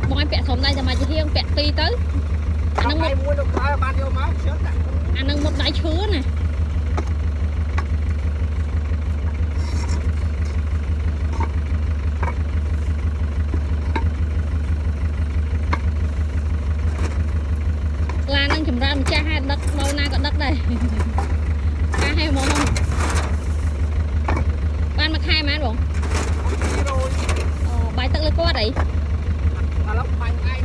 បងឲ្យពាក់សំដៃតែមកជាហៀងពាក់ពីរទៅអានឹងមុតមួយទៅក្រោយបានយកមកជឿតាអានឹងមុតដៃឈឺណាឡានឹងចម្រើនម្ចាស់ហេតុដឹកដល់ណាក៏ដឹកដែរការហេមកបានមួយខែហ្មងបងអូបាយទឹកលើគាត់អីឥឡូវបាយខ្លួនឯង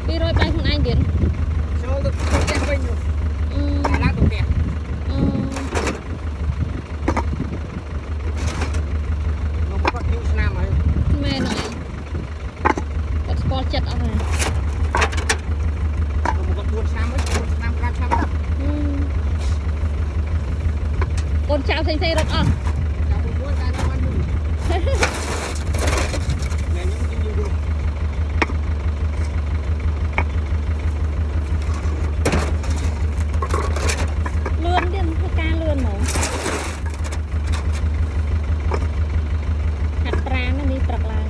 200បាយខ្លួនឯងទៀតចូលទៅផ្ទះវិញឡើងទៅផ្ទះនោះគាត់យូរឆ្នាំហើយមែនហើយគាត់ស្គាល់ចិត្តអស់ហើយ4ឆ្នាំហើយ4ឆ្នាំ5ឆ្នាំដល់កូនចៅផ្សេងៗរត់អស់ចៅមួយតែនៅបានយូរណែខ្ញុំយូរយូរលឿនទៀតធ្វើការលឿនហ្មងហាត់ប្រាណនេះព្រឹកឡើង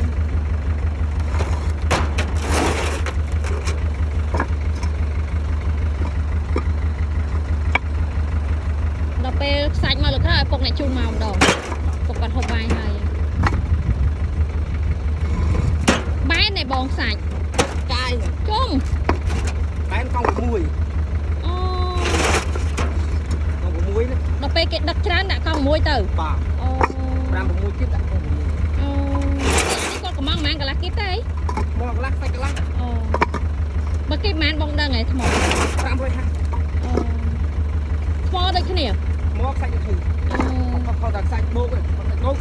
ដល់ពេលខ្សាច់មកលើក្រោយឲ្យពុកអ្នកជូនមកម្ដងពុកគាត់ហូបបាយហើយបែនឯបងខ្សាច់ចាយជុំបែនកង់6អូកង់6នេះដល់ពេលគេដឹកច្រើនដាក់កង់1ទៅបាទអូ5 6ទៀតដាក់កង់6អូនេះគាត់កំងម៉ានកន្លះគីបទេបងកន្លះសាច់កន្លះអូបើគីបម៉ានបងដឹងហ៎ថ្ម550អូថ្មដូចគ្នាមកសាច់ទៅគាត់តែសាច់បូកទេសាច់បូក650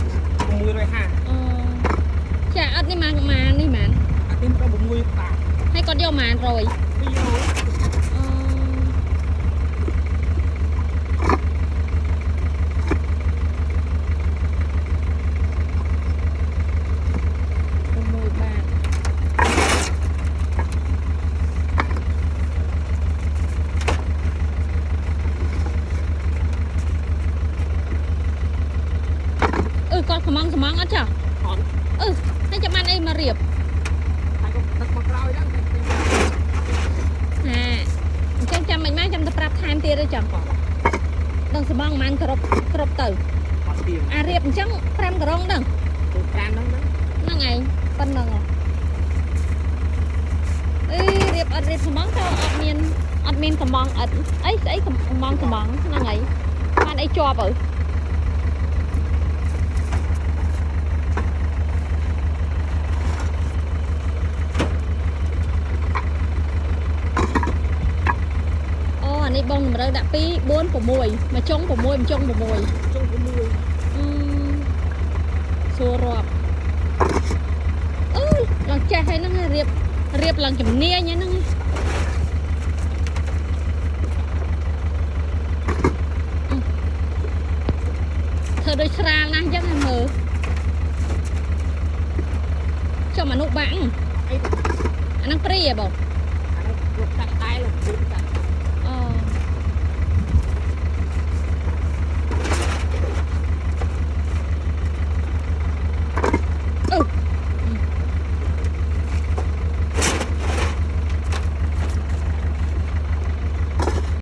ចាអត់នេះម៉ាននេះម៉ានអត់នេះមកដល់6តាហើយគាត់យកម៉ាន100 200គាត់ខ្មងអត់ចាអត់ហើយចាំបានអីមករៀបហើយក៏ដឹកមកក្រោយដែរអញ្ចឹងចាំមិនម៉េចចាំទៅប្រាប់ថែមទៀតទេចាំដឹងស្បងមិនគ្រប់ទៅអារៀបអញ្ចឹង5ក្រុងដឹង5ហ្នឹងឯងប៉ុណ្្នឹងអីរៀបអត់រៀបខ្មងទៅអត់មានខ្មងអត់អីស្អីខ្មងហ្នឹងឯងបានអីជាប់ទៅនេះបងតម្រូវដាក់2 4 6មកចុង6មកចុង6សួររាប់ឡើងចេះហើយហ្នឹងរៀបឡើងជំនាញហ្នឹងធ្វើដូចស្រាលណាស់អញ្ចឹងឲ្យមើលចុះមនុស្សបាំងអាហ្នឹងព្រីហ៎បងអាហ្នឹងលោកដាក់ដែរលោកដាក់